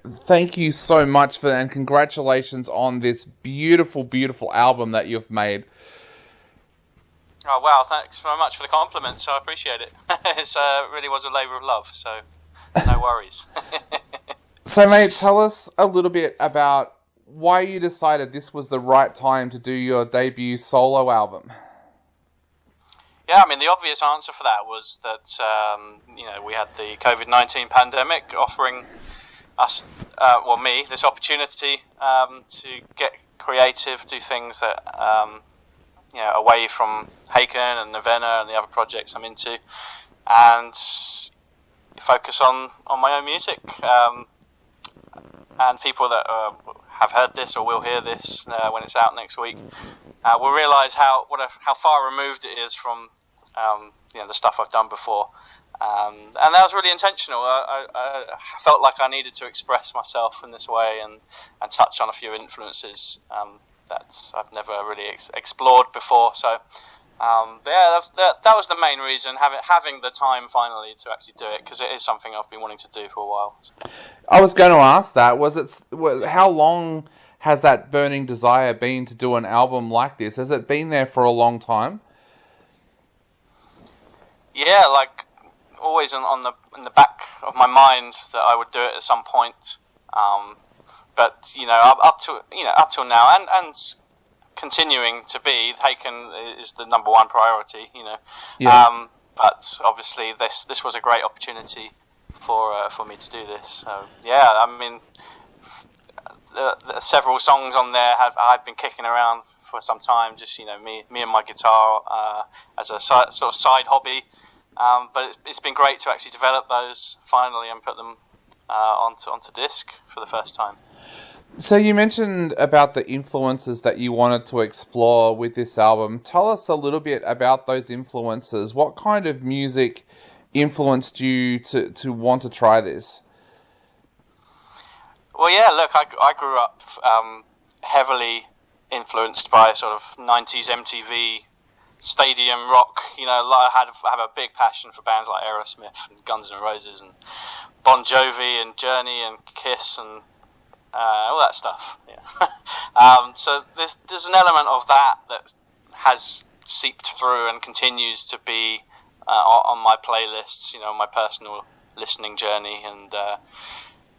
Thank you so much and congratulations on this beautiful, beautiful album that you've made. Oh wow! Thanks very much for the compliments. I appreciate it. It really was a labour of love, so no worries. So, mate, tell us a little bit about why you decided this was the right time to do your debut solo album. Yeah, I mean, the obvious answer for that was that we had the COVID-19 pandemic offering us, me, this opportunity to get creative, do things that away from Haken and Novena and the other projects I'm into, and focus on my own music. And people that have heard this or will hear this when it's out next week will realise how far removed it is from the stuff I've done before. And that was really intentional. I felt like I needed to express myself in this way and touch on a few influences that I've never really explored before. So that was the main reason, having the time finally to actually do it, because it is something I've been wanting to do for a while. So. I was going to ask that. How long has that burning desire been to do an album like this? Has it been there for a long time? Yeah, like always in the back of my mind that I would do it at some point. But up till now and continuing to be, Haken is the number one priority. Yeah. But obviously this was a great opportunity for me to do this. So yeah, I mean, the several songs on there I've been kicking around for some time. Just me and my guitar as a sort of side hobby. But it's been great to actually develop those finally and put them onto disc for the first time. So you mentioned about the influences that you wanted to explore with this album. Tell us a little bit about those influences. What kind of music influenced you to want to try this? Well, yeah, look, I grew up heavily influenced by sort of 90s MTV stadium rock. I have a big passion for bands like Aerosmith and Guns N' Roses and Bon Jovi and Journey and Kiss and all that stuff. Yeah. So there's an element of that has seeped through and continues to be on my playlists, my personal listening journey, and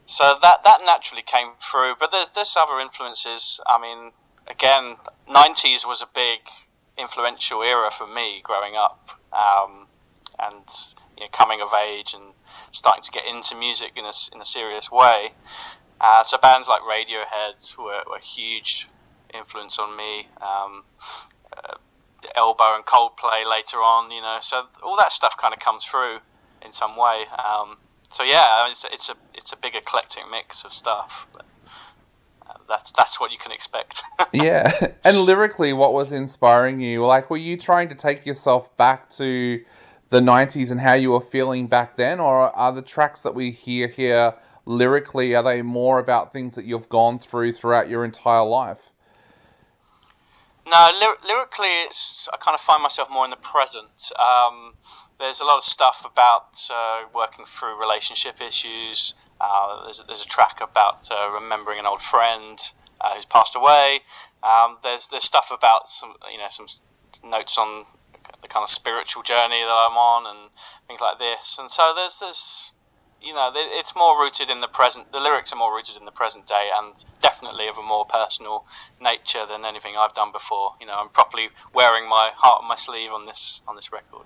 so that naturally came through. But there's other influences. I mean, again, 90s was a big influential era for me growing up, and coming of age and starting to get into music in a serious way. So bands like Radiohead were a huge influence on me. Elbow and Coldplay later on, so all that stuff kind of comes through in some way. So yeah, it's a big eclectic mix of stuff. But that's what you can expect. Yeah, and lyrically, what was inspiring you? Like, were you trying to take yourself back to the 90s and how you were feeling back then, or are the tracks that we hear here lyrically, are they more about things that you've gone throughout your entire life? No, lyrically, I kind of find myself more in the present. There's a lot of stuff about working through relationship issues. There's a track about remembering an old friend who's passed away. There's stuff about some notes on the kind of spiritual journey that I'm on and things like this. And so there's it's more rooted in the present. The lyrics are more rooted in the present day, and definitely of a more personal nature than anything I've done before. I'm properly wearing my heart on my sleeve on this record.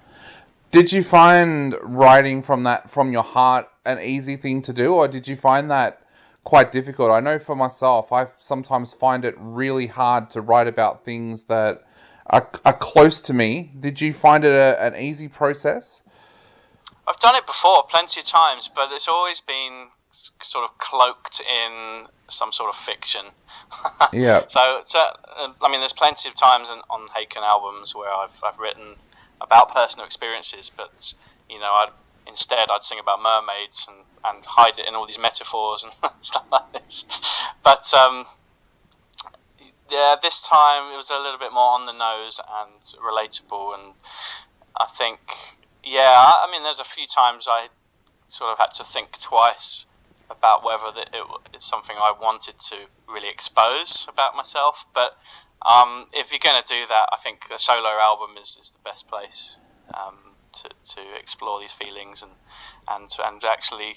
Did you find writing from your heart an easy thing to do, or did you find that quite difficult? I know for myself, I sometimes find it really hard to write about things that are close to me. Did you find it an easy process? I've done it before plenty of times, but it's always been sort of cloaked in some sort of fiction. Yeah. So I mean, there's plenty of times on Haken albums where I've written about personal experiences, but I'd sing about mermaids and hide it in all these metaphors and stuff like this. But yeah, this time it was a little bit more on the nose and relatable, and I think, yeah, I mean, there's a few times I sort of had to think twice about whether it's something I wanted to really expose about myself. But if you're going to do that, I think a solo album is the best place to explore these feelings and actually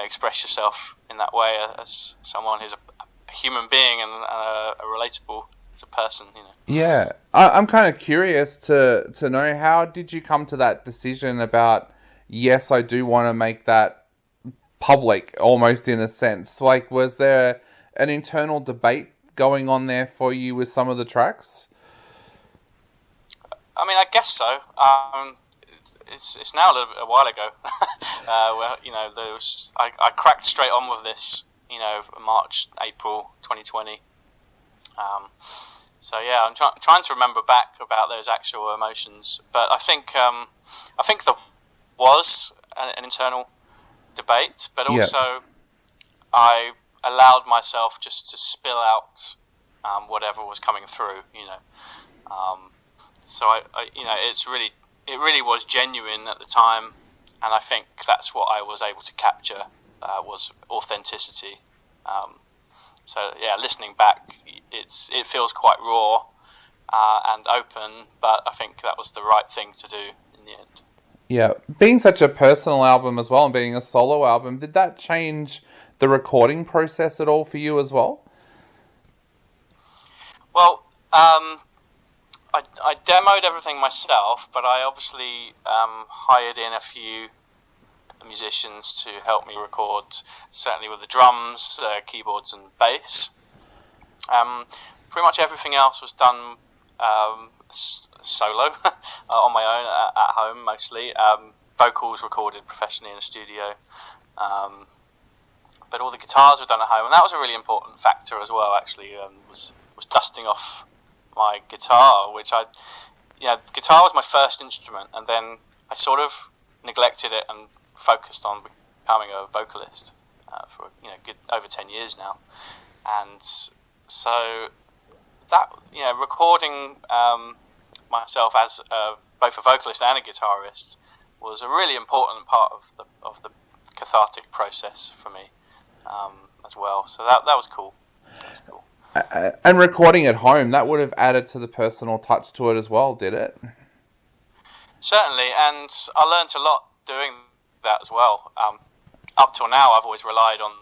express yourself in that way as someone who's a human being and a relatable as a person. Yeah, I'm kind of curious to know, how did you come to that decision about, yes, I do want to make that public, almost in a sense? Like, was there an internal debate going on there for you with some of the tracks? I mean, I guess so. It's now a while ago. Where there was I cracked straight on with this. March, April 2020. So yeah, I'm trying to remember back about those actual emotions, but I think there was an internal debate, but also I allowed myself just to spill out whatever was coming through. So it really was genuine at the time, and I think that's what I was able to capture was authenticity. So yeah, listening back, it feels quite raw and open, but I think that was the right thing to do in the end. Yeah, being such a personal album as well, and being a solo album, did that change the recording process at all for you as well? Well, I demoed everything myself, but I obviously hired in a few musicians to help me record, certainly with the drums, keyboards and bass. Pretty much everything else was done solo on my own at home mostly. Vocals recorded professionally in a studio, but all the guitars were done at home, and that was a really important factor as well. Actually, was dusting off my guitar, which guitar was my first instrument, and then I sort of neglected it and focused on becoming a vocalist for good over 10 years now, and so that recording myself as both a vocalist and a guitarist was a really important part of the cathartic process for me as well. So that was cool. That was cool. And recording at home, that would have added to the personal touch to it as well, did it? Certainly, and I learnt a lot doing that as well. Up till now, I've always relied on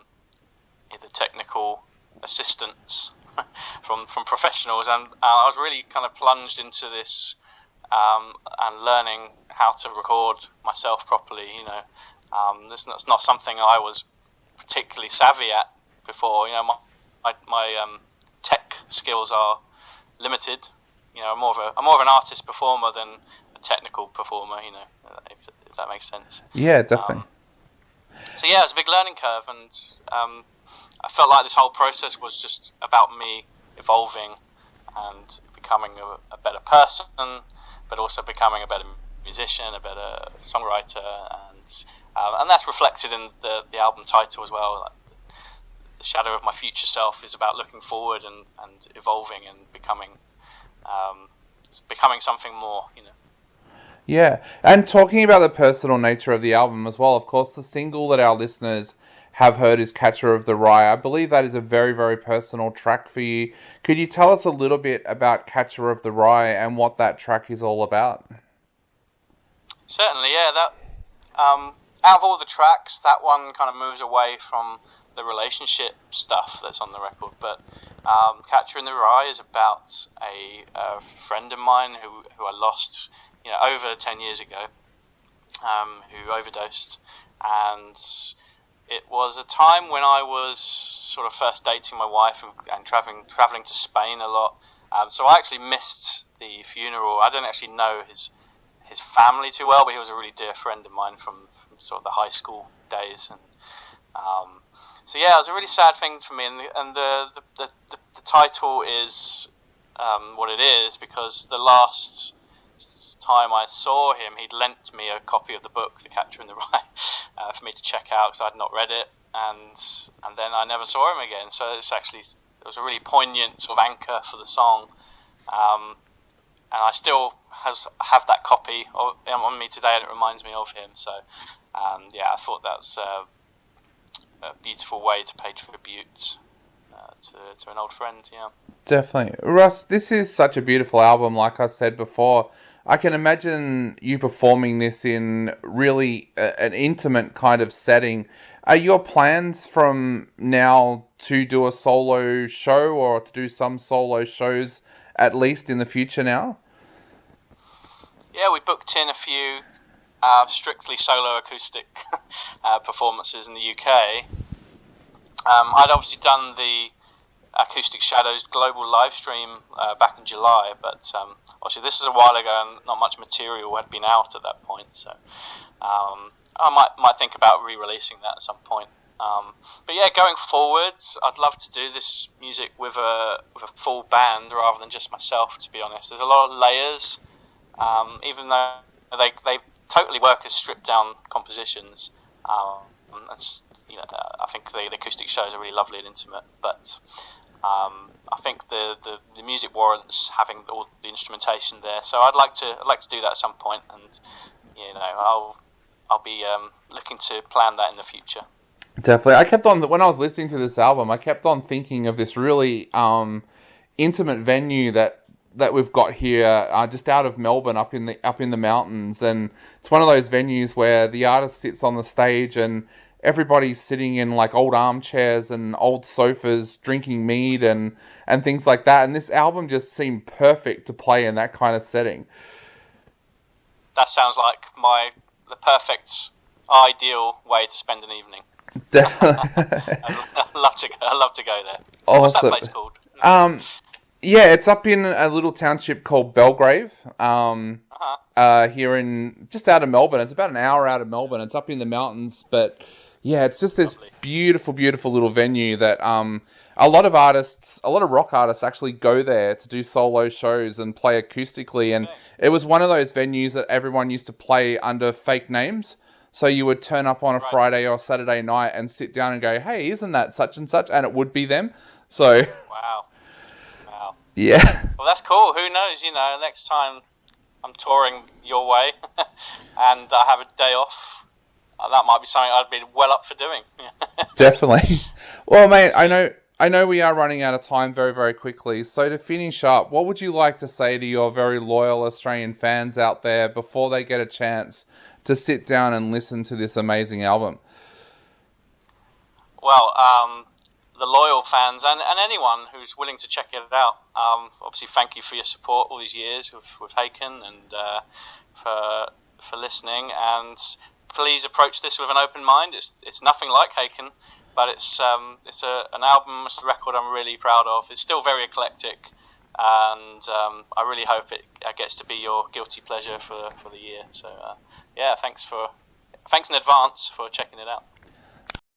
the technical assistance from professionals, and I was really kind of plunged into this and learning how to record myself properly. That's not something I was particularly savvy at before. My tech skills are limited. I'm more of an artist performer than a technical performer. If that makes sense. Yeah, definitely. So yeah, it was a big learning curve, and I felt like this whole process was just about me evolving and becoming a better person, but also becoming a better musician, a better songwriter, and that's reflected in the album title as well. Like, the shadow of my future self is about looking forward and evolving and becoming something more. Yeah, and talking about the personal nature of the album as well, of course, the single that our listeners have heard is Catcher of the Rye. I believe that is a very, very personal track for you. Could you tell us a little bit about Catcher of the Rye and what that track is all about? Certainly, yeah. That out of all the tracks, that one kind of moves away from the relationship stuff that's on the record. But Catcher in the Rye is about a friend of mine who I lost over 10 years ago, who overdosed, and it was a time when I was sort of first dating my wife and traveling to Spain a lot. So I actually missed the funeral. I don't actually know his family too well, but he was a really dear friend of mine from sort of the high school days. And so yeah, it was a really sad thing for me. And the title is what it is because the last time I saw him, he'd lent me a copy of the book, The Catcher in the Rye, for me to check out because I'd not read it, and then I never saw him again. So it was a really poignant sort of anchor for the song, and I still have that copy on me today, and it reminds me of him. So yeah, I thought that's a beautiful way to pay tribute to an old friend. Yeah. Definitely. Russ, this is such a beautiful album, like I said before. I can imagine you performing this in really an intimate kind of setting. Are your plans from now to do a solo show or to do some solo shows at least in the future now? Yeah, we booked in a few strictly solo acoustic performances in the UK. I'd obviously done the Acoustic Shadows global live stream back in July, but obviously this is a while ago and not much material had been out at that point, so I might think about re-releasing that at some point. But yeah, going forwards, I'd love to do this music with a full band rather than just myself, to be honest. There's a lot of layers, even though they totally work as stripped down compositions. You know, I think the acoustic shows are really lovely and intimate, but I think the music warrants having all the instrumentation there. So I'd like to do that at some point, and you know, I'll be looking to plan that in the future. Definitely. I kept on, when I was listening to this album, I kept on thinking of this really intimate venue that we've got here, just out of Melbourne, up in the mountains, and it's one of those venues where the artist sits on the stage and everybody's sitting in like old armchairs and old sofas, drinking mead and things like that. And this album just seemed perfect to play in that kind of setting. That sounds like the perfect, ideal way to spend an evening. Definitely. I'd love to go there. Awesome. What's that place called? Yeah, it's up in a little township called Belgrave. Here in just out of Melbourne. It's about an hour out of Melbourne. It's up in the mountains, but yeah, it's just this beautiful, beautiful little venue that a lot of rock artists actually go there to do solo shows and play acoustically. And it was one of those venues that everyone used to play under fake names. So you would turn up on a Friday or Saturday night and sit down and go, "Hey, isn't that such and such?" And it would be them. So wow. Yeah. Well, that's cool. Who knows? You know, next time I'm touring your way and I have a day off, that might be something I'd be well up for doing. Definitely. Well, mate, I know we are running out of time very, very quickly. So to finish up, what would you like to say to your very loyal Australian fans out there before they get a chance to sit down and listen to this amazing album? Well, the loyal fans and anyone who's willing to check it out, obviously thank you for your support all these years with Haken and for listening, and please approach this with an open mind. It's nothing like Haken, but it's an album, it's a record I'm really proud of. It's still very eclectic, and I really hope it gets to be your guilty pleasure for the year. So yeah, thanks in advance for checking it out.